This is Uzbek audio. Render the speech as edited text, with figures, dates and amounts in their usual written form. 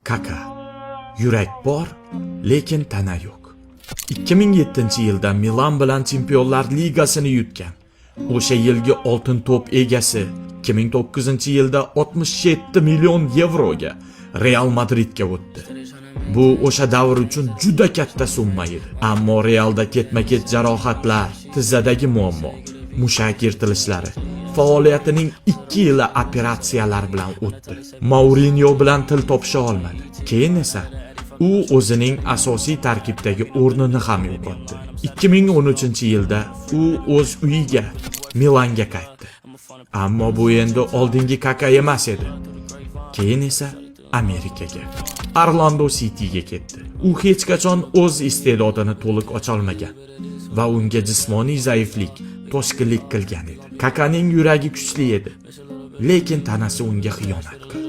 Kaka. Yurak bor, lekin tana yo'q. 2007-yilda Milan bilan Chempionlar Ligasini yutgan. O'sha yilgi oltin to'p egasi 2009-yilda 67 million yevroga Real Madridga o'tdi. Bu o'sha davr uchun juda katta summa edi. Ammo Realda ketma-ket jarohatlar, tizzadagi muammo, mushak yirtilishlari, faoliyatining 2 yili operatsiyalar bilan o'tdi. Mourinho bilan til topisha olmadi. Keyin esa u o'zining asosiy tarkibdagi o'rnini ham yo'qotdi. 2013-yilda u o'z uyiga, Milanga qaytdi. Ammo bu endi oldingi Kaka emas edi. Keyin esa Amerikaga, Orlando City'ga ketdi. U hech qachon o'z iste'dodini to'liq ocha olmagan va unga jismoniy zaiflik to'sqinlik qilgan edi. Kakaning yuragi kuchli edi, lekin tanasi unga xiyonat qildi.